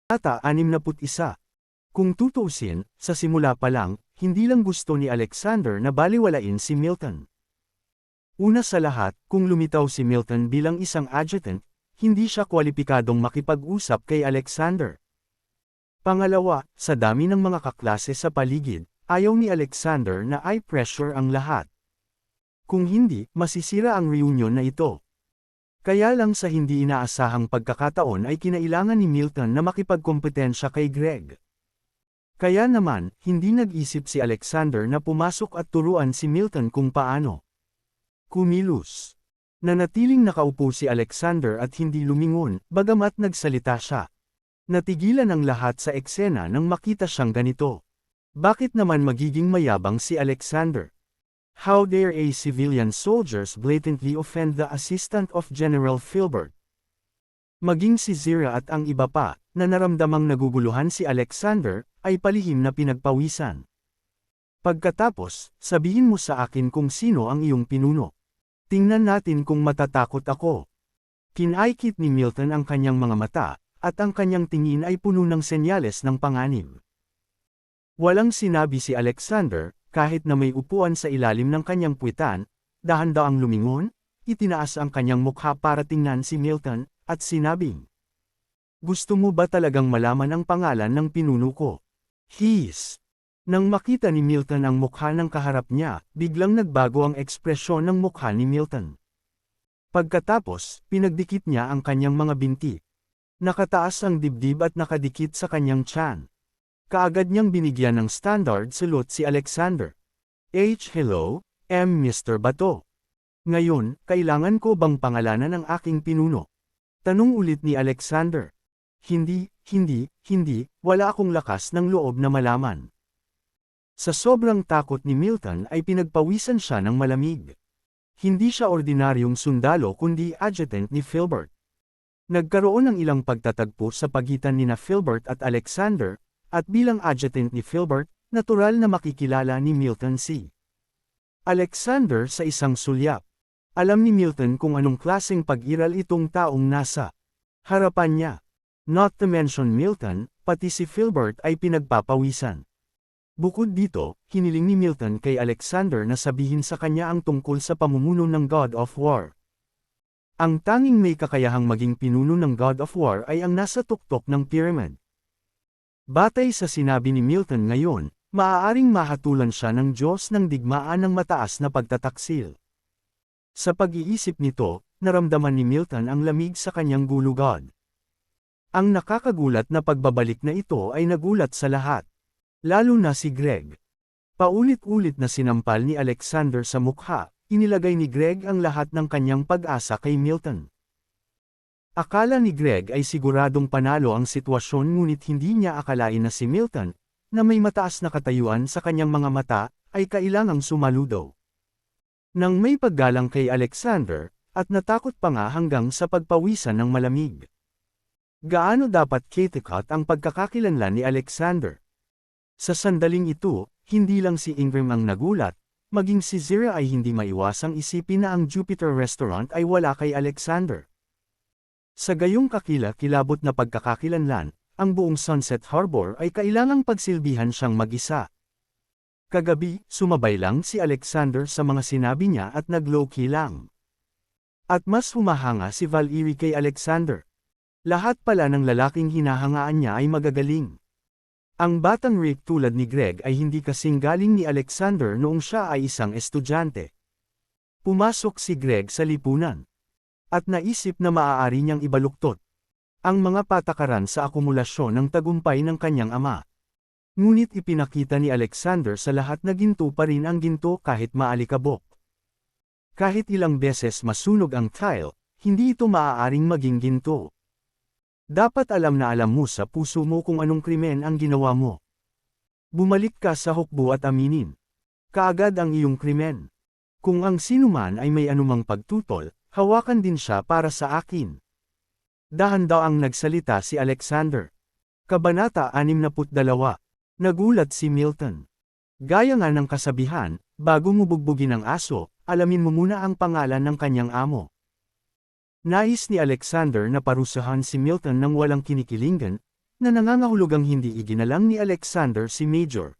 Kabanata 61. Kung tutuusin, sa simula pa lang, hindi lang gusto ni Alexander na balewalain si Milton. Una sa lahat, kung lumitaw si Milton bilang isang adjutant, hindi siya kwalipikadong makipag-usap kay Alexander. Pangalawa, sa dami ng mga kaklase sa paligid, ayaw ni Alexander na i-pressure ang lahat. Kung hindi, masisira ang reunion na ito. Kaya lang sa hindi inaasahang pagkakataon ay kinailangan ni Milton na makipagkompetensya kay Greg. Kaya naman, hindi nag-isip si Alexander na pumasok at turuan si Milton kung paano kumilos. Nanatiling nakaupo si Alexander at hindi lumingon, bagamat nagsalita siya. Natigilan ang lahat sa eksena nang makita siyang ganito. Bakit naman magiging mayabang si Alexander? How dare a civilian soldiers blatantly offend the assistant of General Filbert? Maging si Zira at ang iba pa, na naramdamang naguguluhan si Alexander, ay palihim na pinagpawisan. Pagkatapos, sabihin mo sa akin kung sino ang iyong pinuno. Tingnan natin kung matatakot ako. Kinaikit ni Milton ang kanyang mga mata, at ang kanyang tingin ay puno ng senyales ng panganib. Walang sinabi si Alexander, kahit na may upuan sa ilalim ng kanyang puwitan, dahan-daang lumingon, itinaas ang kanyang mukha para tingnan si Milton, at sinabing, "Gusto mo ba talagang malaman ang pangalan ng pinuno ko?" His. Nang makita ni Milton ang mukha ng kaharap niya, biglang nagbago ang ekspresyon ng mukha ni Milton. Pagkatapos, pinagdikit niya ang kanyang mga binti. Nakataas ang dibdib at nakadikit sa kanyang tiyan. Kaagad niyang binigyan ng standard salute si Alexander. Hello, Mr. Bato. Ngayon, kailangan ko bang pangalanan ang aking pinuno? Tanong ulit ni Alexander. Hindi, wala akong lakas ng loob na malaman. Sa sobrang takot ni Milton ay pinagpawisan siya ng malamig. Hindi siya ordinaryong sundalo kundi adjutant ni Filbert. Nagkaroon ng ilang pagtatagpo sa pagitan nina Filbert at Alexander, at bilang adjutant ni Filbert, natural na makikilala ni Milton si Alexander sa isang sulyap. Alam ni Milton kung anong klaseng pag-iral itong taong nasa harapan niya. Not to mention Milton, pati si Filbert ay pinagpapawisan. Bukod dito, hiniling ni Milton kay Alexander na sabihin sa kanya ang tungkol sa pamumuno ng God of War. Ang tanging may kakayahang maging pinuno ng God of War ay ang nasa tuktok ng pyramid. Batay sa sinabi ni Milton ngayon, maaaring mahatulan siya ng Diyos ng digmaan ng mataas na pagtataksil. Sa pag-iisip nito, naramdaman ni Milton ang lamig sa kanyang gulugod. Ang nakakagulat na pagbabalik na ito ay nagulat sa lahat. Lalo na si Greg. Paulit-ulit na sinampal ni Alexander sa mukha, inilagay ni Greg ang lahat ng kanyang pag-asa kay Milton. Akala ni Greg ay siguradong panalo ang sitwasyon ngunit hindi niya akalain na si Milton, na may mataas na katayuan sa kanyang mga mata, ay kailangang sumaludo. Nang may paggalang kay Alexander, at natakot pa nga hanggang sa pagpawisan ng malamig. Gaano dapat kitikot ang pagkakakilanlan ni Alexander? Sa sandaling ito, hindi lang si Ingram ang nagulat, maging si Zira ay hindi maiwasang isipin na ang Jupiter Restaurant ay wala kay Alexander. Sa gayong kakila-kilabot na pagkakakilanlan, ang buong Sunset Harbor ay kailangang pagsilbihan siyang mag-isa. Kagabi, sumabay lang si Alexander sa mga sinabi niya at nag-low-key lang. At mas humahanga si Valerie kay Alexander. Lahat pala ng lalaking hinahangaan niya ay magagaling. Ang batang Rick tulad ni Greg ay hindi kasing galing ni Alexander noong siya ay isang estudyante. Pumasok si Greg sa lipunan. At naisip na maaari niyang ibaluktot ang mga patakaran sa akumulasyon ng tagumpay ng kanyang ama. Ngunit ipinakita ni Alexander sa lahat na ginto pa rin ang ginto kahit maalikabok. Kahit ilang beses masunog ang tile, hindi ito maaaring maging ginto. Dapat alam na alam mo sa puso mo kung anong krimen ang ginawa mo. Bumalik ka sa hukbo at aminin kaagad ang iyong krimen. Kung ang sinuman ay may anumang pagtutol, hawakan din siya para sa akin. Dahan-daang nagsalita si Alexander. Kabanata 62. Nagulat si Milton. Gaya nga ng kasabihan, bago mo bugbugin ang aso, alamin mo muna ang pangalan ng kanyang amo. Nais ni Alexander na parusahan si Milton ng walang kinikilingan, na nangangahulugang hindi iginalang ni Alexander si Major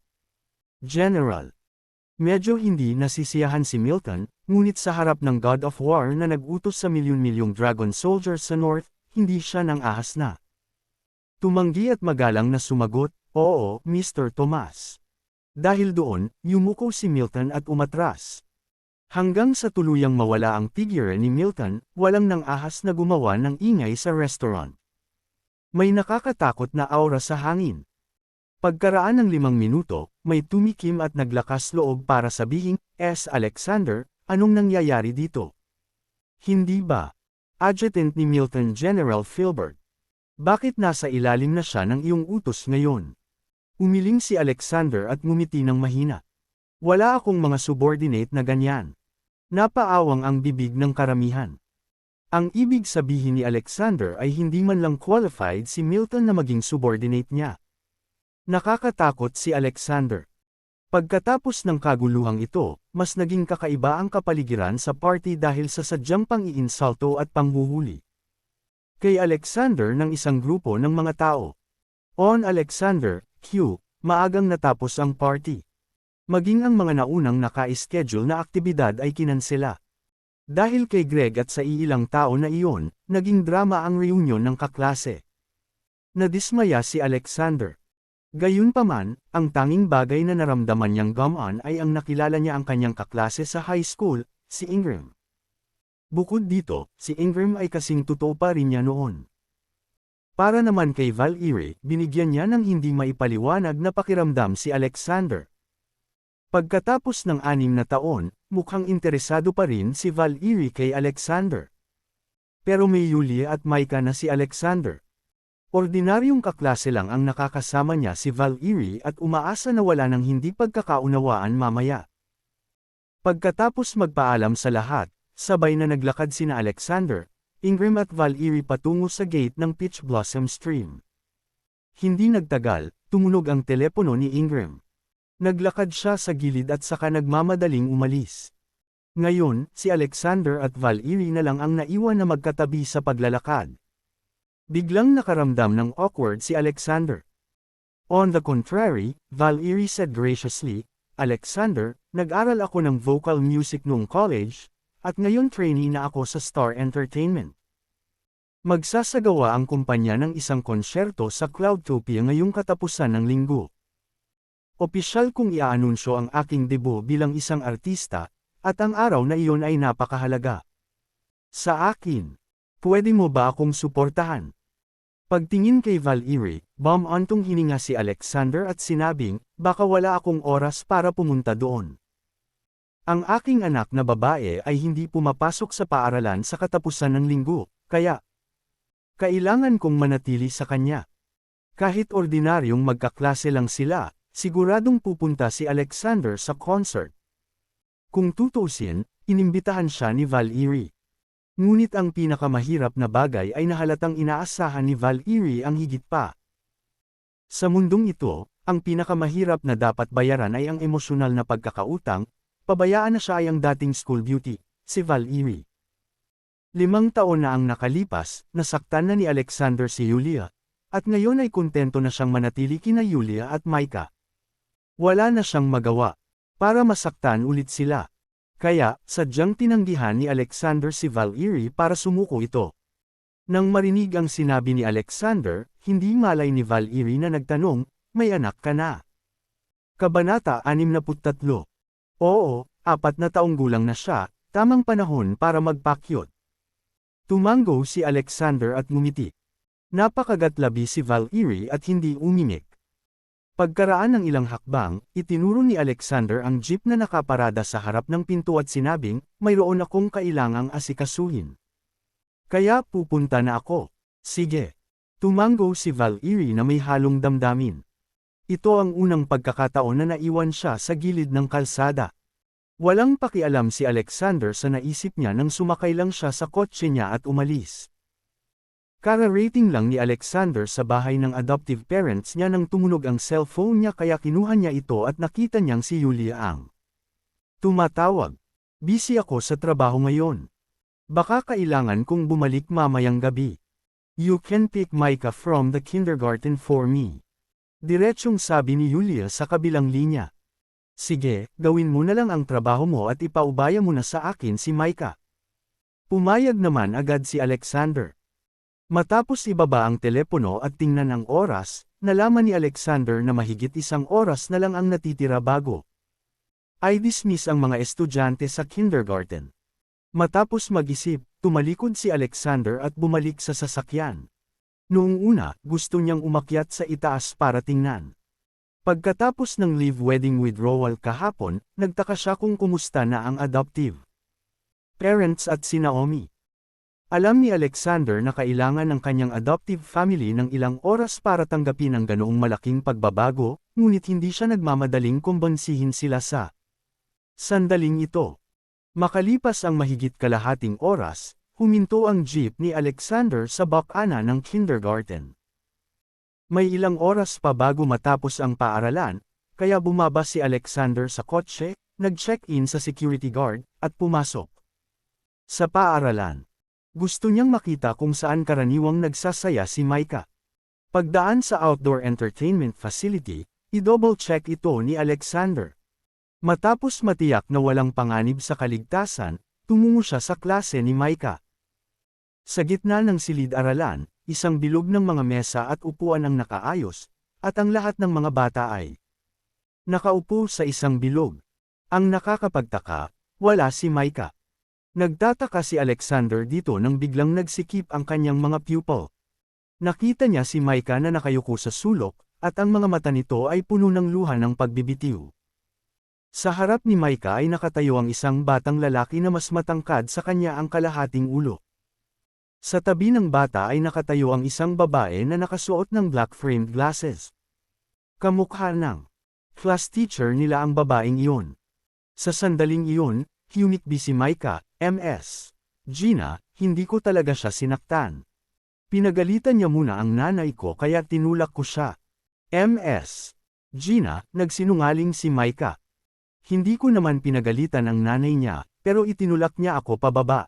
General. Medyo hindi nasisiyahan si Milton, ngunit sa harap ng God of War na nag-utos sa milyon-milyong dragon soldiers sa North, hindi siya nang ahas na. Tumanggi at magalang na sumagot, "Oo, Mr. Thomas." Dahil doon, yumuko si Milton at umatras. Hanggang sa tuluyang mawala ang figure ni Milton, walang nang ahas na gumawa ng ingay sa restaurant. May nakakatakot na aura sa hangin. Pagkaraan ng 5 minuto, may tumikim at naglakas loob para sabihin, Alexander, anong nangyayari dito?" "Hindi ba? Adjutant ni Milton General Filbert. Bakit nasa ilalim na siya ng iyong utos ngayon?" Umiling si Alexander at ngumiti ng mahina. "Wala akong mga subordinate na ganyan." Napaawang ang bibig ng karamihan. Ang ibig sabihin ni Alexander ay hindi man lang qualified si Milton na maging subordinate niya. Nakakatakot si Alexander. Pagkatapos ng kaguluhang ito, mas naging kakaiba ang kapaligiran sa party dahil sa sadyang pang-iinsulto at panghuhuli kay Alexander ng isang grupo ng mga tao. On Alexander, Q, maagang natapos ang party. Maging ang mga naunang naka-schedule na aktibidad ay kinansela. Dahil kay Greg at sa iilang tao na iyon, naging drama ang reunion ng kaklase. Nadismaya si Alexander. Gayunpaman, ang tanging bagay na naramdaman niyang gumaan ay ang nakilala niya ang kanyang kaklase sa high school, si Ingram. Bukod dito, si Ingram ay kasing totoo pa rin niya noon. Para naman kay Val-Iri, binigyan niya ng hindi maipaliwanag na pakiramdam si Alexander. Pagkatapos ng 6 na taon, mukhang interesado pa rin si Val-Iri kay Alexander. Pero may Yulia at Micah na si Alexander. Ordinaryong kaklase lang ang nakakasama niya si Val-Iri at umaasa na wala ng hindi pagkakaunawaan mamaya. Pagkatapos magpaalam sa lahat, sabay na naglakad sina Alexander, Ingram at Val-Iri patungo sa gate ng Peach Blossom Stream. Hindi nagtagal, tumunog ang telepono ni Ingram. Naglakad siya sa gilid at saka nagmamadaling umalis. Ngayon, si Alexander at Val-Iri na lang ang naiwan na magkatabi sa paglalakad. Biglang nakaramdam ng awkward si Alexander. On the contrary, Val-Iri said graciously, "Alexander, nag-aral ako ng vocal music noong college, at ngayon trainee na ako sa Star Entertainment. Magsasagawa ang kumpanya ng isang konsyerto sa Cloudtopia ngayong katapusan ng linggo. Opisyal kong iaanunsyo ang aking debut bilang isang artista, at ang araw na iyon ay napakahalaga sa akin. Pwede mo ba akong suportahan?" Pagtingin kay Val-Iri, bumantong hininga si Alexander at sinabing, "Baka wala akong oras para pumunta doon. Ang aking anak na babae ay hindi pumapasok sa paaralan sa katapusan ng linggo, kaya kailangan kong manatili sa kanya." Kahit ordinaryong magkaklase lang sila, siguradong pupunta si Alexander sa concert. Kung tutuusin, inimbitahan siya ni Val-Iri. Ngunit ang pinakamahirap na bagay ay nahalatang inaasahan ni Val-Iri ang higit pa. Sa mundong ito, ang pinakamahirap na dapat bayaran ay ang emosyonal na pagkakautang, pabayaan na siya ay ang dating school beauty, si Val-Iri. 5 taon na ang nakalipas, nasaktan na ni Alexander si Yulia, at ngayon ay kontento na siyang manatili kina Yulia at Micah. Wala na siyang magawa para masaktan ulit sila. Kaya, sadyang tinanggihan ni Alexander si Val-Iri para sumuko ito. Nang marinig ang sinabi ni Alexander, hindi malay ni Val-Iri na nagtanong, "May anak ka na?" Kabanata 63. Oo, 4 na taong gulang na siya, tamang panahon para magpakyut. Tumango si Alexander at ngumiti. Napakagatlabi si Val-Iri at hindi umimik. Pagkaraan ng ilang hakbang, itinuro ni Alexander ang jeep na nakaparada sa harap ng pinto at sinabing, "Mayroon akong kailangang asikasuhin. Kaya pupunta na ako." "Sige." Tumango si Val-Iri na may halong damdamin. Ito ang unang pagkakataon na naiwan siya sa gilid ng kalsada. Walang pakialam si Alexander sa naisip niya nang sumakay lang siya sa kotse niya at umalis. Kara-rating lang ni Alexander sa bahay ng adoptive parents niya nang tumunog ang cellphone niya kaya kinuha niya ito at nakita niyang si Yulia ang tumatawag. "Busy ako sa trabaho ngayon. Baka kailangan kong bumalik mamayang gabi." You can pick Micah from the kindergarten for me. Diretsyong sabi ni Yulia sa kabilang linya. Sige, gawin mo na lang ang trabaho mo at ipaubaya mo na sa akin si Micah. Pumayag naman agad si Alexander. Matapos ibaba ang telepono at tingnan ang oras, nalaman ni Alexander na mahigit 1 oras na lang ang natitira bago ay dismiss ang mga estudyante sa kindergarten. Matapos mag-isip, tumalikod si Alexander at bumalik sa sasakyan. Noong una, gusto niyang umakyat sa itaas para tingnan. Pagkatapos ng live wedding withdrawal kahapon, nagtaka siya kung kumusta na ang adoptive parents at si Naomi. Alam ni Alexander na kailangan ng kanyang adoptive family ng ilang oras para tanggapin ang ganoong malaking pagbabago, ngunit hindi siya nagmamadaling kumbonsihin sila sa sandaling ito. Makalipas ang mahigit kalahating oras, huminto ang jeep ni Alexander sa bakana ng kindergarten. May ilang oras pa bago matapos ang paaralan, kaya bumaba si Alexander sa kotse, nag-check-in sa security guard, at pumasok sa paaralan. Gusto niyang makita kung saan karaniwang nagsasaya si Micah. Pagdaan sa outdoor entertainment facility, i-double-check ito ni Alexander. Matapos matiyak na walang panganib sa kaligtasan, tumungo siya sa klase ni Micah. Sa gitna ng silid-aralan, isang bilog ng mga mesa at upuan ang nakaayos, at ang lahat ng mga bata ay nakaupo sa isang bilog. Ang nakakapagtaka, wala si Micah. Nagtataka si Alexander dito nang biglang nagsikip ang kanyang mga pupil. Nakita niya si Micah na nakayuko sa sulok, at ang mga mata nito ay puno ng luha ng pagbibitiw. Sa harap ni Micah ay nakatayo ang isang batang lalaki na mas matangkad sa kanya ang kalahating ulo. Sa tabi ng bata ay nakatayo ang isang babae na nakasuot ng black-framed glasses. Kamukha ng class teacher nila ang babaeng iyon. Sa sandaling iyon, humikbi si Micah, MS. Gina, hindi ko talaga siya sinaktan. Pinagalitan niya muna ang nanay ko kaya tinulak ko siya. MS. Gina, nagsinungaling si Micah. Hindi ko naman pinagalitan ang nanay niya, pero itinulak niya ako pababa.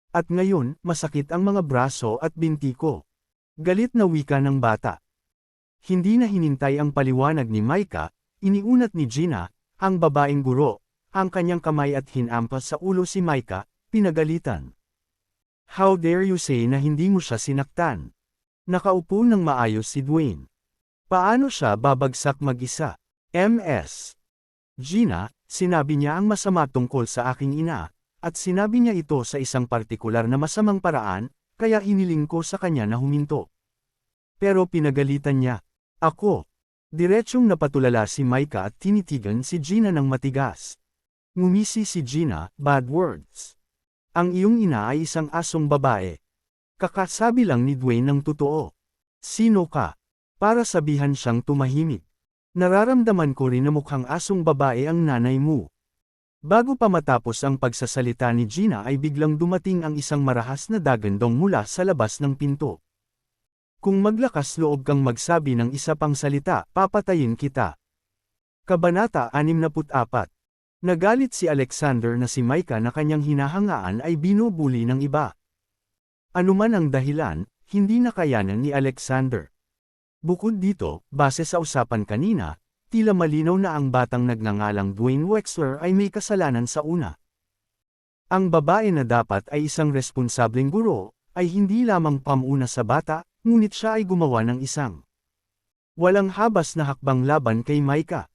At ngayon, masakit ang mga braso at binti ko. Galit na wika ng bata. Hindi na hinintay ang paliwanag ni Micah, iniunat ni Gina, ang babaeng guro, ang kanyang kamay at hinampas sa ulo si Micah, pinagalitan. How dare you say na hindi mo siya sinaktan? Nakaupo ng maayos si Dwayne. Paano siya babagsak mag-isa? MS. Gina, sinabi niya ang masama tungkol sa aking ina, at sinabi niya ito sa isang partikular na masamang paraan, kaya hiniling ko sa kanya na huminto. Pero pinagalitan niya. Ako. Diretsyong napatulala si Micah at tinitigan si Gina ng matigas. Ngumisi si Gina, bad words. Ang iyong ina ay isang asong babae. Kakasabi lang ni Dwayne ng totoo. Sino ka? Para sabihan siyang tumahimik. Nararamdaman ko rin na mukhang asong babae ang nanay mo. Bago pa matapos ang pagsasalita ni Gina ay biglang dumating ang isang marahas na dagandong mula sa labas ng pinto. Kung maglakas loob kang magsabi ng isa pang salita, papatayin kita. Kabanata 64. Nagalit si Alexander na si Micah na kanyang hinahangaan ay binubuli ng iba. Anuman ang dahilan, hindi nakayanan ni Alexander. Bukod dito, base sa usapan kanina, tila malinaw na ang batang nagngangalang Dwayne Wexler ay may kasalanan sa una. Ang babae na dapat ay isang responsableng guro, ay hindi lamang pamuna sa bata, ngunit siya ay gumawa ng isang walang habas na hakbang laban kay Micah.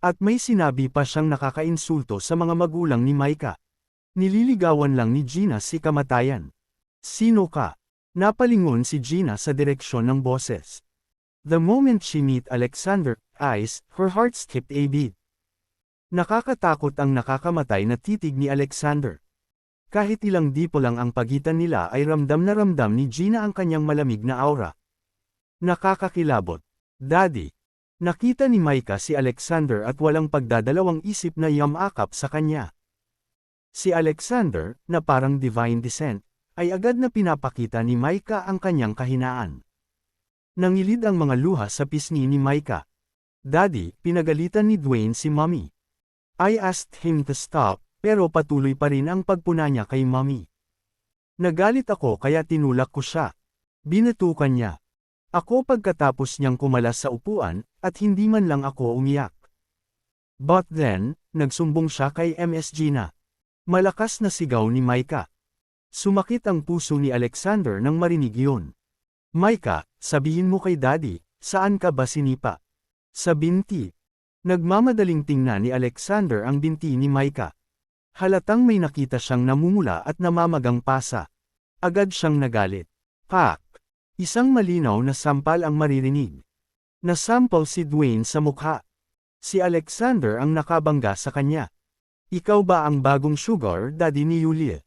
At may sinabi pa siyang nakakainsulto sa mga magulang ni Micah. Nililigawan lang ni Gina si kamatayan. Sino ka? Napalingon si Gina sa direksyon ng boses. The moment she met Alexander's eyes, her heart skipped a beat. Nakakatakot ang nakakamatay na titig ni Alexander. Kahit ilang dipo lang ang pagitan nila ay ramdam na ramdam ni Gina ang kanyang malamig na aura. Nakakakilabot. Daddy. Nakita ni Micah si Alexander at walang pagdadalawang isip na yamakap sa kanya. Si Alexander, na parang divine descent, ay agad na pinapakita ni Micah ang kanyang kahinaan. Nangilid ang mga luha sa pisngi ni Micah. Daddy, pinagalitan ni Dwayne si Mommy. I asked him to stop, pero patuloy pa rin ang pagpuna niya kay Mommy. Nagalit ako kaya tinulak ko siya. Binatukan niya ako pagkatapos niyang kumalas sa upuan, at hindi man lang ako umiyak. But then, nagsumbong siya kay Ms. Gina. Malakas na sigaw ni Micah. Sumakit ang puso ni Alexander nang marinig yun. Micah, sabihin mo kay Daddy, saan ka ba sinipa? Sa binti. Nagmamadaling tingnan ni Alexander ang binti ni Micah. Halatang may nakita siyang namumula at namamagang pasa. Agad siyang nagalit. Pak! Isang malinaw na sampal ang maririnig. Nasampal si Dwayne sa mukha. Si Alexander ang nakabangga sa kanya. Ikaw ba ang bagong sugar daddy ni Yulia?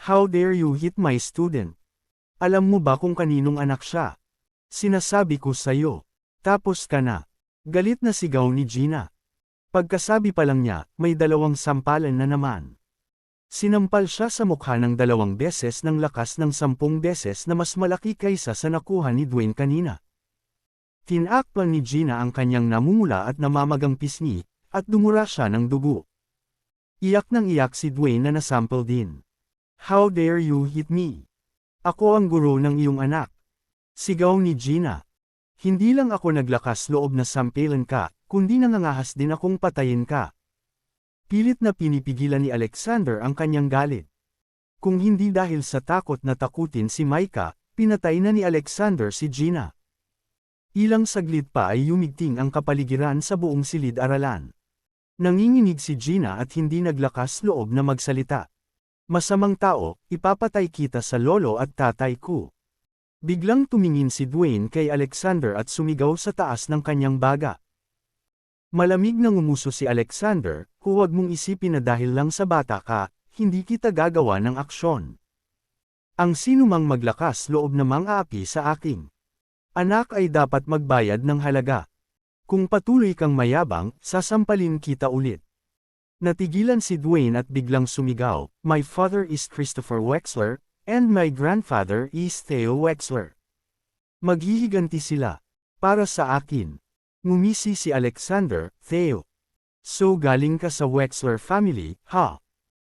How dare you hit my student? Alam mo ba kung kaninong anak siya? Sinasabi ko sa'yo. Tapos ka na. Galit na sigaw ni Gina. Pagkasabi pa lang niya, may dalawang sampalan na naman. Sinampal siya sa mukha ng 2 beses ng lakas ng 10 beses na mas malaki kaysa sa nakuha ni Dwayne kanina. Tinakpan ni Gina ang kanyang namumula at namamagang pisngi, at dumura siya ng dugo. Iyak nang iyak si Dwayne na nasample din. How dare you hit me? Ako ang guro ng iyong anak. Sigaw ni Gina. Hindi lang ako naglakas loob na sampilan ka, kundi nangangahas din akong patayin ka. Pilit na pinipigilan ni Alexander ang kanyang galit. Kung hindi dahil sa takot na takutin si Micah, pinatay na ni Alexander si Gina. Ilang saglit pa ay yumigting ang kapaligiran sa buong silid-aralan. Nanginginig si Gina at hindi naglakas loob na magsalita. Masamang tao, ipapatay kita sa lolo at tatay ko. Biglang tumingin si Dwayne kay Alexander at sumigaw sa taas ng kanyang baga. Malamig na ngumuso si Alexander, huwag mong isipin na dahil lang sa bata ka, hindi kita gagawa ng aksyon. Ang sinumang maglakas loob na mang-aapi sa aking anak ay dapat magbayad ng halaga. Kung patuloy kang mayabang, sasampalin kita ulit. Natigilan si Dwayne at biglang sumigaw, My father is Christopher Wexler, and my grandfather is Theo Wexler. Maghihiganti sila. Para sa akin. Ngumisi si Alexander, Theo. So galing ka sa Wexler family, ha?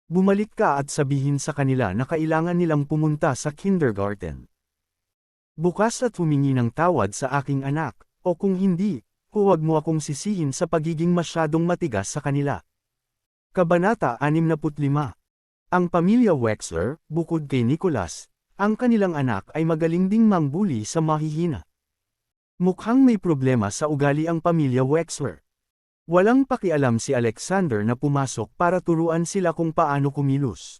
Bumalik ka at sabihin sa kanila na kailangan nilang pumunta sa kindergarten. Bukas at humingi ng tawad sa aking anak, o kung hindi, huwag mo akong sisihin sa pagiging masyadong matigas sa kanila. Kabanata 65. Ang pamilya Wexler, bukod kay Nicholas, ang kanilang anak ay magaling ding mangbuli sa mahihina. Mukhang may problema sa ugali ang pamilya Wexler. Walang pakialam si Alexander na pumasok para turuan sila kung paano kumilos.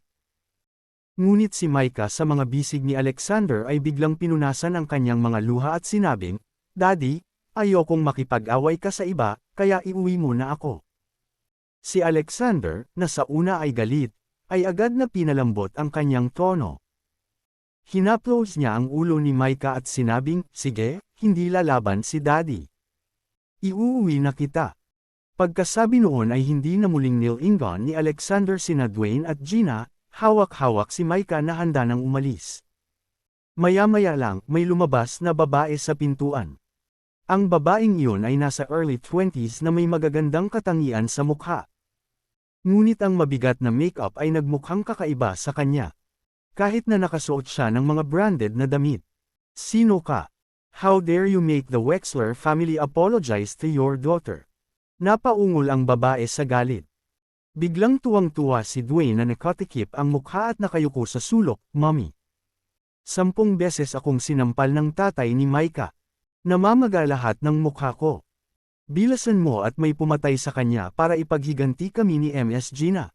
Ngunit si Micah sa mga bisig ni Alexander ay biglang pinunasan ang kanyang mga luha at sinabing, Daddy, ayokong makipag-away ka sa iba, kaya iuwi mo na ako. Si Alexander, na sa una ay galit, ay agad na pinalambot ang kanyang tono. Hinaplos niya ang ulo ni Micah at sinabing, Sige, hindi lalaban si Daddy. Iuuwi na kita. Pagkasabi noon ay hindi na muling nilingon ni Alexander sina Dwayne at Gina, hawak-hawak si Micah na handa nang umalis. Maya-maya lang, may lumabas na babae sa pintuan. Ang babaeng iyon ay nasa early 20s na may magagandang katangian sa mukha. Ngunit ang mabigat na makeup ay nagmukhang kakaiba sa kanya. Kahit na nakasuot siya ng mga branded na damit. Sino ka? How dare you make the Wexler family apologize to your daughter? Napaungol ang babae sa galit. Biglang tuwang-tuwa si Dwayne na nakatikip ang mukha at nakayuko sa sulok, Mommy. 10 beses akong sinampal ng tatay ni Micah. Namamaga lahat ng mukha ko. Bilasan mo at may pumatay sa kanya para ipaghiganti kami ni Ms. Gina.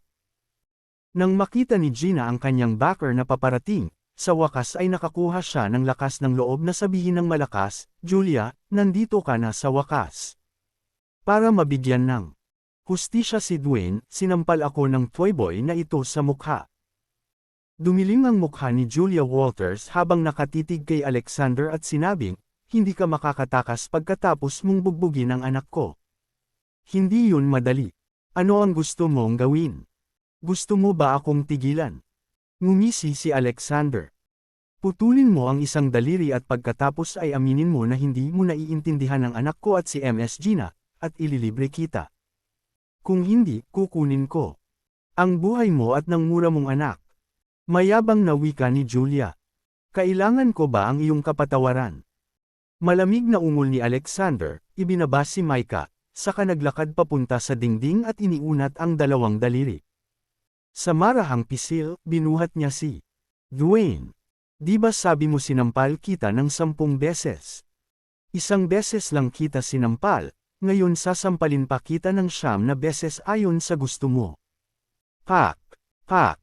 Nang makita ni Gina ang kanyang backer na paparating, sa wakas ay nakakuha siya ng lakas ng loob na sabihin ng malakas, Julia, nandito ka na sa wakas. Para mabigyan ng hustisya si Dwayne, sinampal ako ng toy boy na ito sa mukha. Dumilim ang mukha ni Julia Walters habang nakatitig kay Alexander at sinabing, hindi ka makakatakas pagkatapos mong bugbugin ang anak ko. Hindi yun madali. Ano ang gusto mong gawin? Gusto mo ba akong tigilan? Ngumisi si Alexander. Putulin mo ang isang daliri at pagkatapos ay aminin mo na hindi mo naiintindihan ang anak ko at si Ms. Gina, at ililibre kita. Kung hindi, kukunin ko ang buhay mo at ng mura mong anak. Mayabang na wika ni Julia. Kailangan ko ba ang iyong kapatawaran? Malamig na ungol ni Alexander, ibinaba si Micah, saka naglakad papunta sa dingding at iniunat ang dalawang daliri. Sa marahang pisil, binuhat niya si Dwayne. Di ba sabi mo sinampal kita ng 10 beses? Isang beses lang kita sinampal, ngayon sasampalin pa kita ng 9 na beses ayon sa gusto mo. Pak! Pak!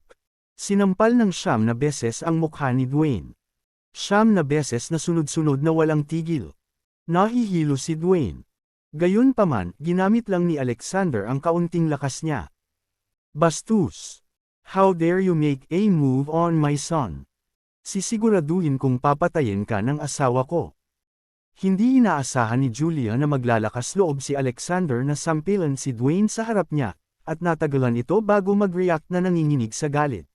Sinampal ng 9 na beses ang mukha ni Dwayne. 9 na beses na sunod-sunod na walang tigil. Nahihilo si Dwayne. Gayunpaman, ginamit lang ni Alexander ang kaunting lakas niya. Bastos! How dare you make a move on my son? Sisiguraduhin kong papatayin ka ng asawa ko. Hindi inaasahan ni Julia na maglalakas loob si Alexander na sampilan si Dwayne sa harap niya, at natagalan ito bago mag-react na nanginginig sa galit.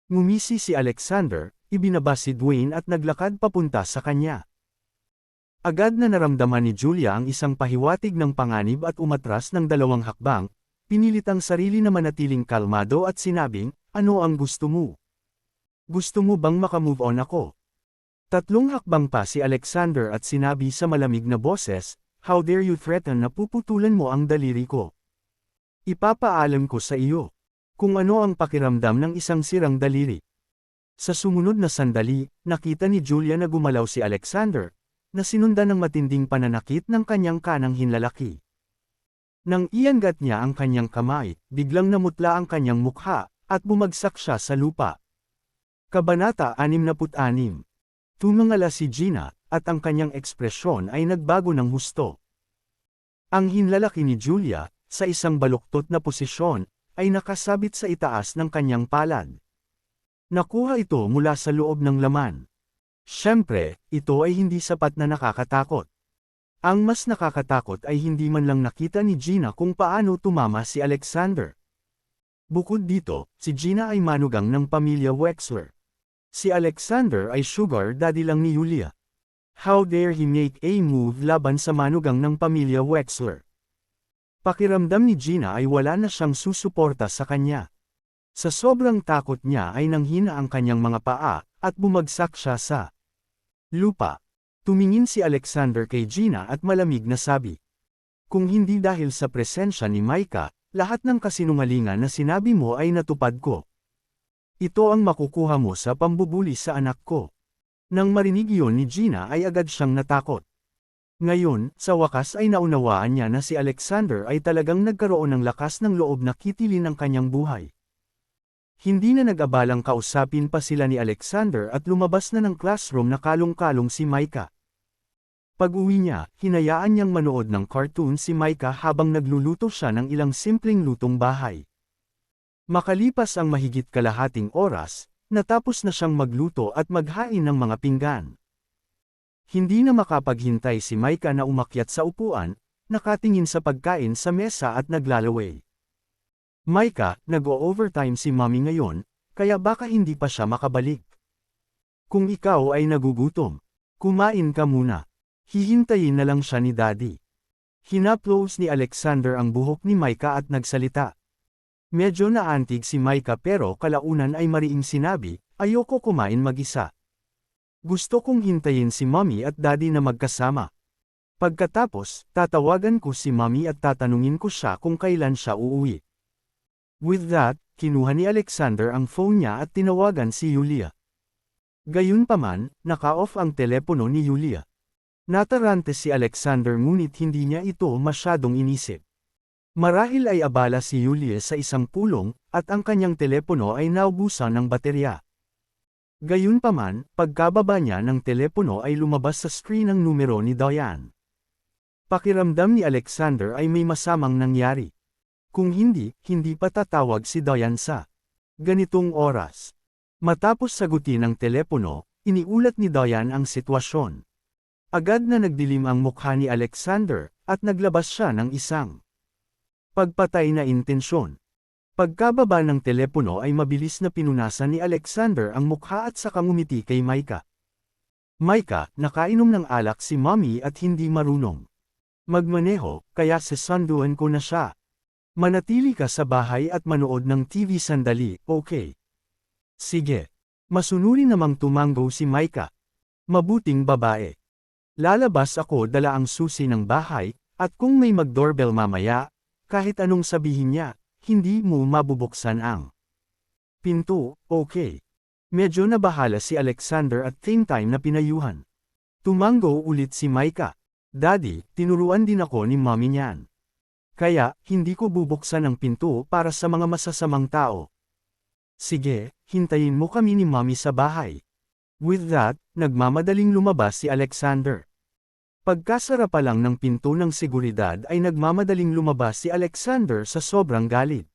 Ngumisi si Alexander, ibinaba si Dwayne at naglakad papunta sa kanya. Agad na naramdaman ni Julia ang isang pahiwatig ng panganib at umatras ng 2 hakbang, pinilit ang sarili na manatiling kalmado at sinabing, ano ang gusto mo? Gusto mo bang makamove on ako? 3 hakbang pa si Alexander at sinabi sa malamig na boses, how dare you threaten na puputulan mo ang daliri ko? Ipapaalam ko sa iyo kung ano ang pakiramdam ng isang sirang daliri. Sa sumunod na sandali, nakita ni Julia na gumalaw si Alexander, na sinundan ng matinding pananakit ng kanyang kanang hinlalaki. Nang iangat niya ang kanyang kamay, biglang namutla ang kanyang mukha, at bumagsak siya sa lupa. Kabanata 66. Tumangala si Gina, at ang kanyang ekspresyon ay nagbago ng husto. Ang hinlalaki ni Julia, sa isang baluktot na posisyon, ay nakasabit sa itaas ng kanyang palad. Nakuha ito mula sa loob ng laman. Siyempre, ito ay hindi sapat na nakakatakot. Ang mas nakakatakot ay hindi man lang nakita ni Gina kung paano tumama si Alexander. Bukod dito, si Gina ay manugang ng pamilya Wexler. Si Alexander ay sugar daddy lang ni Julia. How dare he make a move laban sa manugang ng pamilya Wexler? Pakiramdam ni Gina ay wala na siyang susuporta sa kanya. Sa sobrang takot niya ay nanghina ang kanyang mga paa, at bumagsak siya sa lupa. Tumingin si Alexander kay Gina at malamig na sabi, kung hindi dahil sa presensya ni Micah, lahat ng kasinungalingan na sinabi mo ay natupad ko. Ito ang makukuha mo sa pambubuli sa anak ko. Nang marinig iyon ni Gina ay agad siyang natakot. Ngayon, sa wakas ay naunawaan niya na si Alexander ay talagang nagkaroon ng lakas ng loob na kitilin ang kanyang buhay. Hindi na nag-abalang kausapin pa sila ni Alexander at lumabas na ng classroom na kalong-kalong si Micah. Pag-uwi niya, hinayaan niyang manood ng cartoon si Micah habang nagluluto siya ng ilang simpleng lutong bahay. Makalipas ang mahigit kalahating oras, natapos na siyang magluto at maghain ng mga pinggan. Hindi na makapaghintay si Micah na umakyat sa upuan, nakatingin sa pagkain sa mesa at naglalaway. Micah, nag-o-overtime si Mommy ngayon, kaya baka hindi pa siya makabalik. Kung ikaw ay nagugutom, kumain ka muna. Hihintayin na lang siya ni Daddy. Hinaplos ni Alexander ang buhok ni Micah at nagsalita. Medyo naantig si Micah pero kalaunan ay mariing sinabi, ayoko kumain mag-isa. Gusto kong hintayin si Mommy at Daddy na magkasama. Pagkatapos, tatawagan ko si Mommy at tatanungin ko siya kung kailan siya uuwi. With that, kinuha ni Alexander ang phone niya at tinawagan si Julia. Gayunpaman, naka-off ang telepono ni Julia. Natarante si Alexander ngunit hindi niya ito masyadong inisip. Marahil ay abala si Julia sa isang pulong, at ang kanyang telepono ay naubusan ng baterya. Gayunpaman, pagkababa niya ng telepono ay lumabas sa screen ang numero ni Diane. Pakiramdam ni Alexander ay may masamang nangyari. Kung hindi, hindi pa tatawag si Diane sa ganitong oras. Matapos sagutin ang telepono, iniulat ni Diane ang sitwasyon. Agad na nagdilim ang mukha ni Alexander, at naglabas siya ng isang pagpatay na intensyon. Pagkababa ng telepono ay mabilis na pinunasan ni Alexander ang mukha at saka ngumiti kay Micah. Micah, nakainom ng alak si Mommy at hindi marunong magmaneho, kaya sesunduan ko na siya. Manatili ka sa bahay at manood ng TV sandali, okay? Sige. Masunuri namang tumanggo si Micah. Mabuting babae. Lalabas ako dala ang susi ng bahay, at kung may mag-doorbell mamaya, kahit anong sabihin niya, hindi mo mabubuksan ang pinto, okay. Medyo nabahala si Alexander at same time na pinayuhan. Tumanggo ulit si Micah. Daddy, tinuruan din ako ni mommy niyan. Kaya, hindi ko bubuksan ang pinto para sa mga masasamang tao. Sige, hintayin mo kami ni mommy sa bahay. With that, nagmamadaling lumabas si Alexander. Pagkasara pa lang ng pinto ng seguridad ay nagmamadaling lumabas si Alexander sa sobrang galit.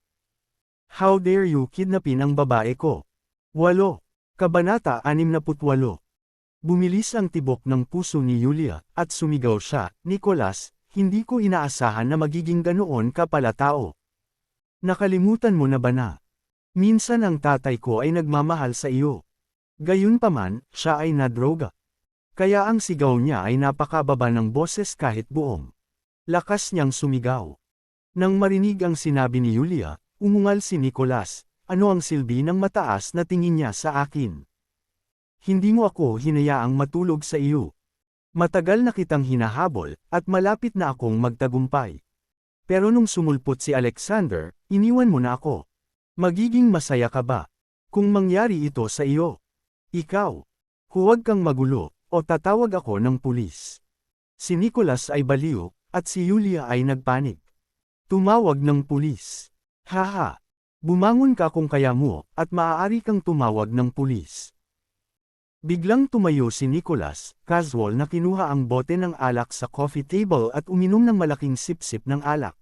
How dare you kidnapin ang babae ko? 8. Kabanata 68. Bumilis ang tibok ng puso ni Yulia, at sumigaw siya, Nicholas, hindi ko inaasahan na magiging ganoon ka pala tao. Nakalimutan mo na ba na? Minsan ang tatay ko ay nagmamahal sa iyo. Gayunpaman, siya ay nadroga. Kaya ang sigaw niya ay napakababa ng boses kahit buong lakas niyang sumigaw. Nang marinig ang sinabi ni Yulia, umungal si Nicholas, ano ang silbi ng mataas na tingin niya sa akin? Hindi mo ako hinayaang matulog sa iyo. Matagal na kitang hinahabol, at malapit na akong magtagumpay. Pero nung sumulpot si Alexander, iniwan mo na ako. Magiging masaya ka ba? Kung mangyari ito sa iyo. Ikaw. Huwag kang magulo, o tatawag ako ng pulis. Si Nicholas ay baliw, at si Yulia ay nagpanik. Tumawag ng pulis. Haha. Bumangon ka kung kaya mo, at maaari kang tumawag ng pulis. Biglang tumayo si Nicholas, casual na kinuha ang bote ng alak sa coffee table at uminom ng malaking sip-sip ng alak.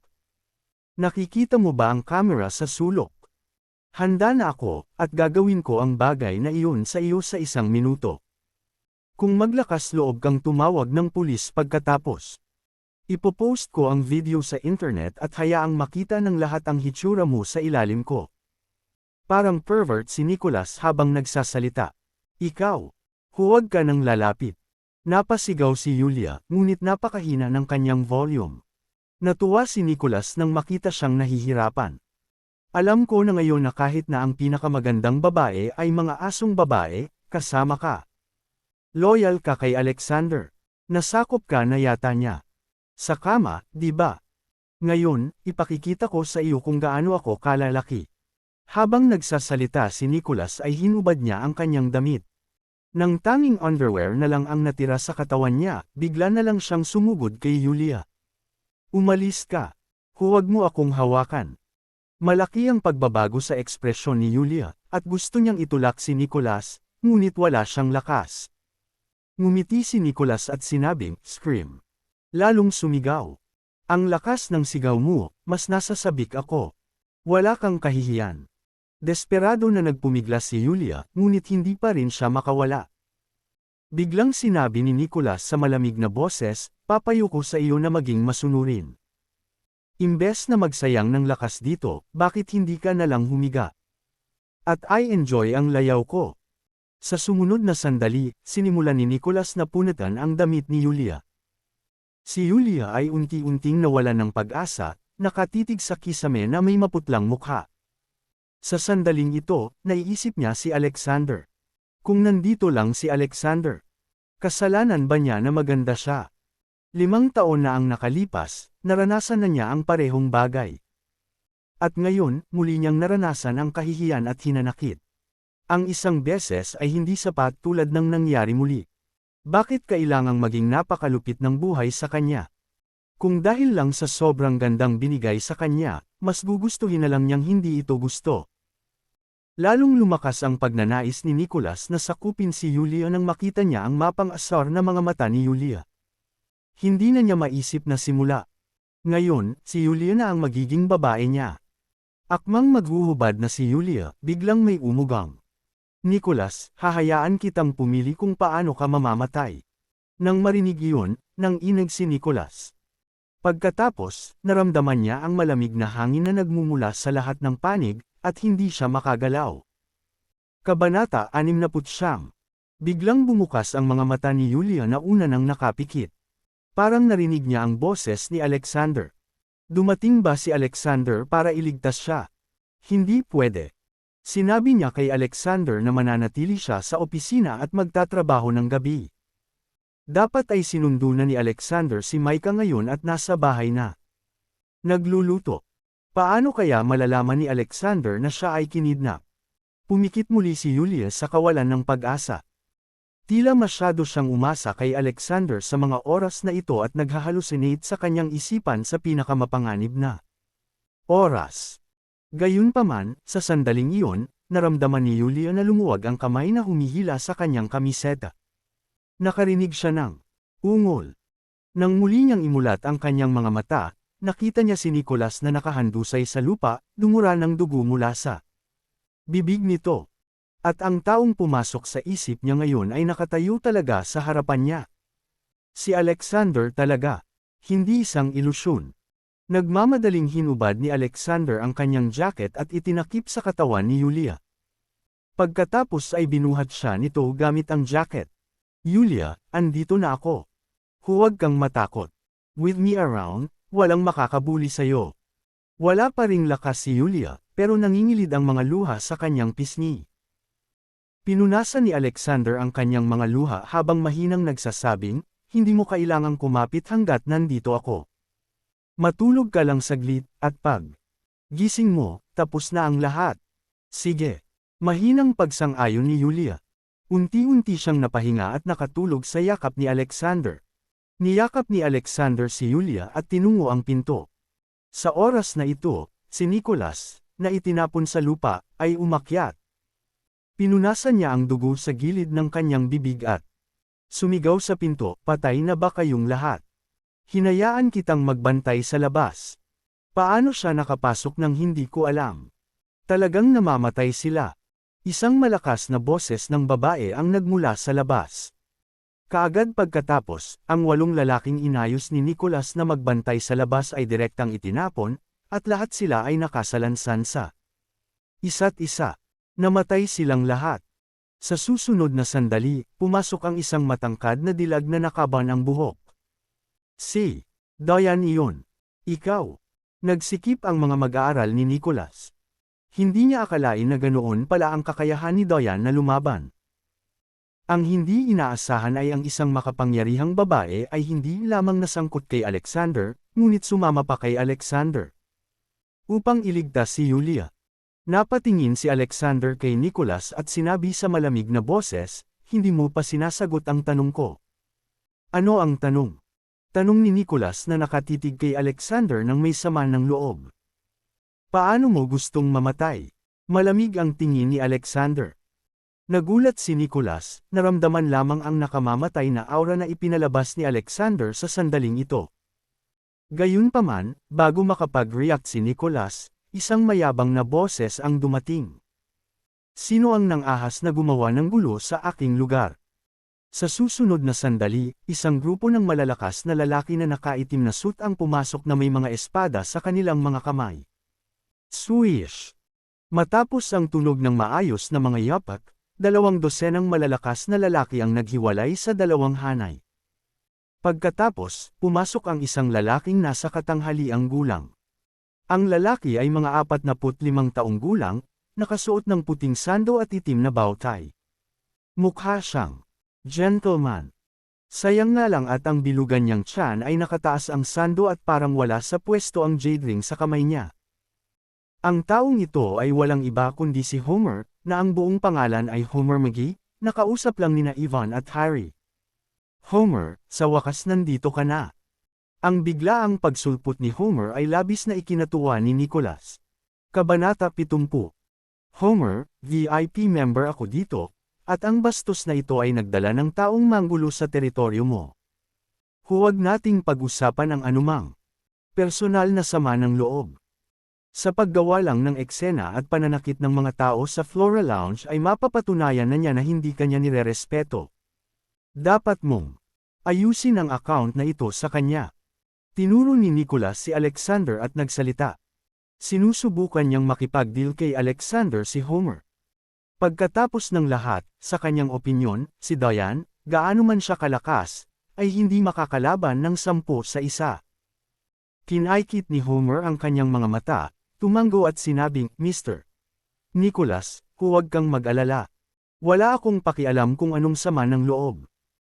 Nakikita mo ba ang kamera sa sulok? Handa na ako, at gagawin ko ang bagay na iyon sa iyo sa 1 minuto. Kung maglakas loob kang tumawag ng pulis pagkatapos. Ipopost ko ang video sa internet at hayaang makita ng lahat ang hitsura mo sa ilalim ko. Parang pervert si Nicholas habang nagsasalita. Ikaw. Huwag ka nang lalapit. Napasigaw si Yulia, ngunit napakahina ng kanyang volume. Natuwa si Nicholas nang makita siyang nahihirapan. Alam ko na ngayon na kahit na ang pinakamagandang babae ay mga asong babae, kasama ka. Loyal ka kay Alexander. Nasakop ka na yata niya. Sa kama, di ba? Ngayon, ipakikita ko sa iyo kung gaano ako kalalaki. Habang nagsasalita si Nicholas ay hinubad niya ang kanyang damit. Nang tanging underwear na lang ang natira sa katawan niya, bigla na lang siyang sumugod kay Yulia. Umalis ka. Huwag mo akong hawakan. Malaki ang pagbabago sa ekspresyon ni Yulia, at gusto niyang itulak si Nicholas, ngunit wala siyang lakas. Ngumiti si Nicholas at sinabing, scream. Lalong sumigaw. Ang lakas ng sigaw mo, mas nasasabik ako. Wala kang kahihiyan. Desperado na nagpumiglas si Yulia, ngunit hindi pa rin siya makawala. Biglang sinabi ni Nicholas sa malamig na boses, papayo ko sa iyo na maging masunurin. Imbes na magsayang ng lakas dito, bakit hindi ka na lang humiga? At I enjoy ang layaw ko. Sa sumunod na sandali, sinimulan ni Nicholas na punatan ang damit ni Yulia. Si Yulia ay unti-unting nawalan ng pag-asa, nakatitig sa kisame na may maputlang mukha. Sa sandaling ito, naiisip niya si Alexander. Kung nandito lang si Alexander, kasalanan ba niya na maganda siya? 5 taon na ang nakalipas, naranasan na niya ang parehong bagay. At ngayon, muli niyang naranasan ang kahihiyan at hinanakit. Ang isang beses ay hindi sapat tulad ng nangyari muli. Bakit kailangang maging napakalupit ng buhay sa kanya? Kung dahil lang sa sobrang gandang binigay sa kanya, mas gugustuhin na lang niyang hindi ito gusto. Lalong lumakas ang pagnanais ni Nicholas na sakupin si Yulia nang makita niya ang mapang-asar na mga mata ni Yulia. Hindi na niya maisip na simula. Ngayon, si Yulia na ang magiging babae niya. Akmang maghuhubad na si Yulia, biglang may umugang. Nicholas, hahayaan kitang pumili kung paano ka mamamatay. Nang marinig iyon, nanginig si Nicholas. Pagkatapos, naramdaman niya ang malamig na hangin na nagmumula sa lahat ng panig, at hindi siya makagalaw. Kabanata 69. Biglang bumukas ang mga mata ni Yulia na una nang nakapikit. Parang narinig niya ang boses ni Alexander. Dumating ba si Alexander para iligtas siya? Hindi pwede. Sinabi niya kay Alexander na mananatili siya sa opisina at magtatrabaho ng gabi. Dapat ay sinundo na ni Alexander si Micah ngayon at nasa bahay na. Nagluluto. Paano kaya malalaman ni Alexander na siya ay kinidnap? Pumikit muli si Yulia sa kawalan ng pag-asa. Tila masyado siyang umasa kay Alexander sa mga oras na ito at naghahalusinate sa kanyang isipan sa pinakamapanganib na oras. Gayunpaman, sa sandaling iyon, naramdaman ni Yulia na lumuwag ang kamay na humihila sa kanyang kamiseta. Nakarinig siya ng ungol. Nang muli niyang imulat ang kanyang mga mata, nakita niya si Nicholas na nakahandusay sa lupa, dumura ng dugo mula sa bibig nito. At ang taong pumasok sa isip niya ngayon ay nakatayo talaga sa harapan niya. Si Alexander talaga. Hindi isang ilusyon. Nagmamadaling hinubad ni Alexander ang kanyang jacket at itinakip sa katawan ni Yulia. Pagkatapos ay binuhat siya nito gamit ang jacket. Yulia, andito na ako. Huwag kang matakot. With me around, walang makakabuli sa'yo. Wala pa ring lakas si Yulia, pero nangingilid ang mga luha sa kanyang pisngi. Pinunasan ni Alexander ang kanyang mga luha habang mahinang nagsasabing, hindi mo kailangang kumapit hanggat nandito ako. Matulog ka lang saglit, at pag gising mo, tapos na ang lahat. Sige. Mahinang pagsang-ayon ni Yulia. Unti-unti siyang napahinga at nakatulog sa yakap ni Alexander. Niyakap ni Alexander si Yulia at tinungo ang pinto. Sa oras na ito, si Nicholas, na itinapon sa lupa, ay umakyat. Pinunasan niya ang dugo sa gilid ng kanyang bibig at sumigaw sa pinto, patay na ba kayong lahat? Hinayaan kitang magbantay sa labas. Paano siya nakapasok nang hindi ko alam? Talagang namamatay sila. Isang malakas na boses ng babae ang nagmula sa labas. Kaagad pagkatapos, ang 8 lalaking inayos ni Nicholas na magbantay sa labas ay direktang itinapon, at lahat sila ay nakasalansan sa isa't isa. Namatay silang lahat. Sa susunod na sandali, pumasok ang isang matangkad na dilag na nakaban ang buhok. Si Diane iyon. Ikaw. Nagsikip ang mga mag-aaral ni Nicholas. Hindi niya akalain na ganoon pala ang kakayahan ni Diane na lumaban. Ang hindi inaasahan ay ang isang makapangyarihang babae ay hindi lamang nasangkot kay Alexander, ngunit sumama pa kay Alexander upang iligtas si Yulia. Napatingin si Alexander kay Nicholas at sinabi sa malamig na boses, hindi mo pa sinasagot ang tanong ko. Ano ang tanong? Tanong ni Nicholas na nakatitig kay Alexander nang may sama ng loob. Paano mo gustong mamatay? Malamig ang tingin ni Alexander. Nagulat si Nicholas, naramdaman lamang ang nakamamatay na aura na ipinalabas ni Alexander sa sandaling ito. Gayunpaman, bago makapag-react si Nicholas, isang mayabang na boses ang dumating. Sino ang nang-ahas na gumawa ng gulo sa aking lugar? Sa susunod na sandali, isang grupo ng malalakas na lalaki na nakaitim na suit ang pumasok na may mga espada sa kanilang mga kamay. Swish! Matapos ang tunog ng maayos na mga yapak, 2 dosenang malalakas na lalaki ang naghiwalay sa 2 hanay. Pagkatapos, pumasok ang isang lalaking nasa katanghaliang gulang. Ang lalaki ay mga 45 taong gulang, nakasuot ng puting sando at itim na bowtie. Mukha siyang gentleman. Sayang nga lang at ang bilugan niyang tiyan ay nakataas ang sando at parang wala sa pwesto ang jade ring sa kamay niya. Ang taong ito ay walang iba kundi si Homer, na ang buong pangalan ay Homer McGee, nakausap lang nina Ivan at Harry. Homer, sa wakas nandito ka na. Ang biglaang pagsulpot ni Homer ay labis na ikinatuwa ni Nicholas. Kabanata 70. Homer, VIP member ako dito, at ang bastos na ito ay nagdala ng taong manggulo sa teritoryo mo. Huwag nating pag-usapan ang anumang personal na sama ng loob. Sa paggawa lang ng eksena at pananakit ng mga tao sa Flora Lounge ay mapapatunayan na niya na hindi kanya nirerespeto. Dapat mong ayusin ang account na ito sa kanya. Tinuro ni Nicholas si Alexander at nagsalita. Sinusubukan niyang makipag-deal kay Alexander si Homer. Pagkatapos ng lahat, sa kanyang opinyon, si Diane, gaano man siya kalakas, ay hindi makakalaban ng 10 sa isa. Kinaikit ni Homer ang kanyang mga mata, tumango at sinabing, Mr. Nicholas, huwag kang mag-alala. Wala akong pakialam kung anong sama ng loob.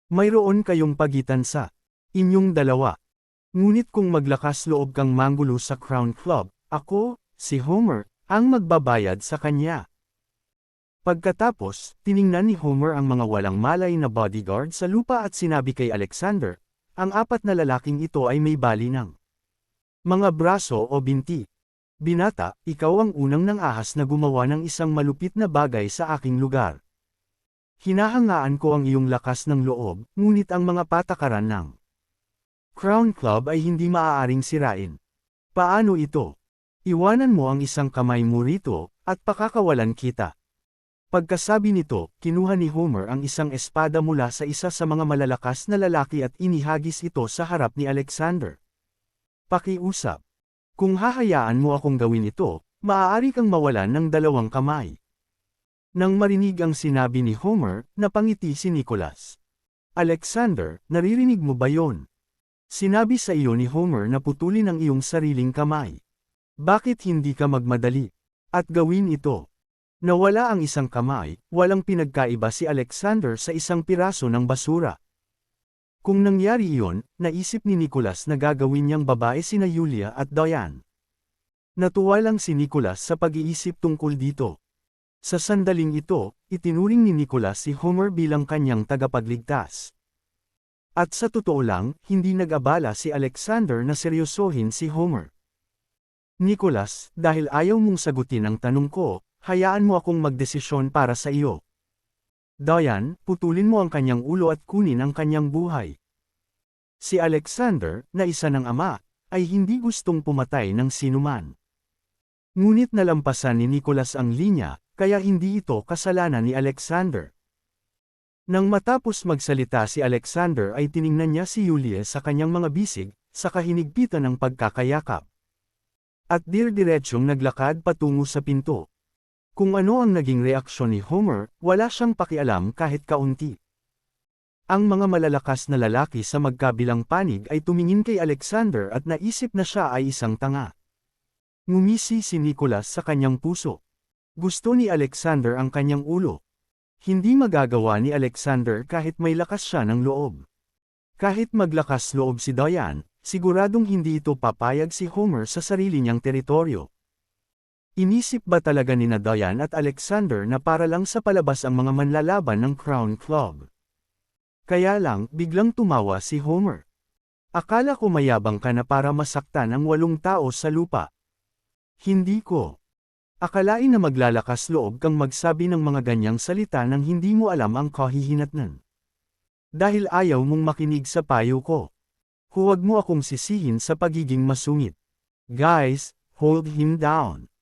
Mayroon kayong pagitan sa inyong dalawa. Ngunit kung maglakas loob kang manggulo sa Crown Club, ako, si Homer, ang magbabayad sa kanya. Pagkatapos, tiningnan ni Homer ang mga walang malay na bodyguard sa lupa at sinabi kay Alexander, ang apat na lalaking ito ay may bali ng mga braso o binti. Binata, ikaw ang unang nang ahas na gumawa ng isang malupit na bagay sa aking lugar. Hinahangaan ko ang iyong lakas ng loob, ngunit ang mga patakaran ng Crown Club ay hindi maaaring sirain. Paano ito? Iwanan mo ang isang kamay mo rito, at pakakawalan kita. Pagkasabi nito, kinuha ni Homer ang isang espada mula sa isa sa mga malalakas na lalaki at inihagis ito sa harap ni Alexander. Pakiusap. Kung hahayaan mo akong gawin ito, maaari kang mawalan ng dalawang kamay. Nang marinig ang sinabi ni Homer, napangiti si Nicholas. Alexander, naririnig mo ba yon? Sinabi sa iyo ni Homer na putulin ang iyong sariling kamay. Bakit hindi ka magmadali? At gawin ito. Nawala ang isang kamay, walang pinagkaiba si Alexander sa isang piraso ng basura. Kung nangyari iyon, naisip ni Nicholas na gagawin niyang babae sina Julia at Diane. Natuwa lang si Nicholas sa pag-iisip tungkol dito. Sa sandaling ito, itinuring ni Nicholas si Homer bilang kanyang tagapagligtas. At sa totoo lang, hindi nag-abala si Alexander na seryosohin si Homer. Nicholas, dahil ayaw mong sagutin ang tanong ko, hayaan mo akong magdesisyon para sa iyo. Diane, putulin mo ang kanyang ulo at kunin ang kanyang buhay. Si Alexander, na isa ng ama, ay hindi gustong pumatay ng sinuman. Ngunit nalampasan ni Nicholas ang linya, kaya hindi ito kasalanan ni Alexander. Nang matapos magsalita si Alexander ay tiningnan niya si Julia sa kanyang mga bisig, sa kahinigpitan ng pagkakayakap. At dir-diretsyong naglakad patungo sa pinto. Kung ano ang naging reaksyon ni Homer, wala siyang pakialam kahit kaunti. Ang mga malalakas na lalaki sa magkabilang panig ay tumingin kay Alexander at naisip na siya ay isang tanga. Ngumisi si Nicholas sa kanyang puso. Gusto ni Alexander ang kanyang ulo. Hindi magagawa ni Alexander kahit may lakas siya ng loob. Kahit maglakas loob si Diane, siguradong hindi ito papayag si Homer sa sarili niyang teritoryo. Inisip ba talaga ni Diane at Alexander na para lang sa palabas ang mga manlalaban ng Crown Club? Kaya lang, biglang tumawa si Homer. Akala ko mayabang ka na para masaktan ang 8 tao sa lupa. Hindi ko. Akalain na maglalakas loob kang magsabi ng mga ganyang salita nang hindi mo alam ang kahihinatnan. Dahil ayaw mong makinig sa payo ko. Huwag mo akong sisihin sa pagiging masungit. Guys, hold him down.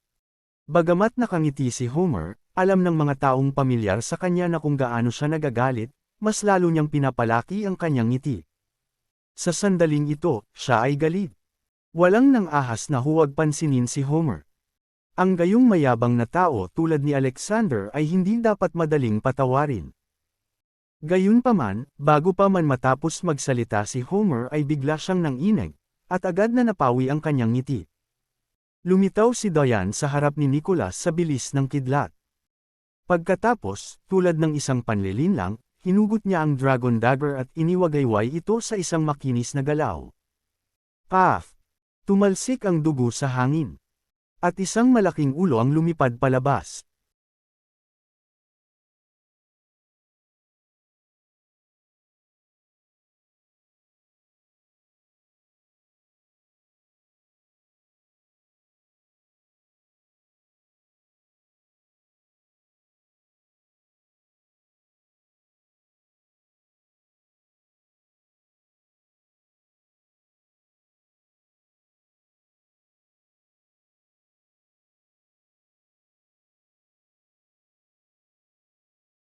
Bagamat nakangiti si Homer, alam ng mga taong pamilyar sa kanya na kung gaano siya nagagalit, mas lalo niyang pinapalaki ang kanyang ngiti. Sa sandaling ito, siya ay galit. Walang nang ahas na huwag pansinin si Homer. Ang gayong mayabang na tao tulad ni Alexander ay hindi dapat madaling patawarin. Gayunpaman, bago pa man matapos magsalita si Homer ay bigla siyang nanginig, at agad na napawi ang kanyang ngiti. Lumitaw si Diane sa harap ni Nicholas sa bilis ng kidlat. Pagkatapos, tulad ng isang panlilinlang, hinugot niya ang dragon dagger at iniwagayway ito sa isang makinis na galaw. Paf! Tumalsik ang dugo sa hangin. At isang malaking ulo ang lumipad palabas.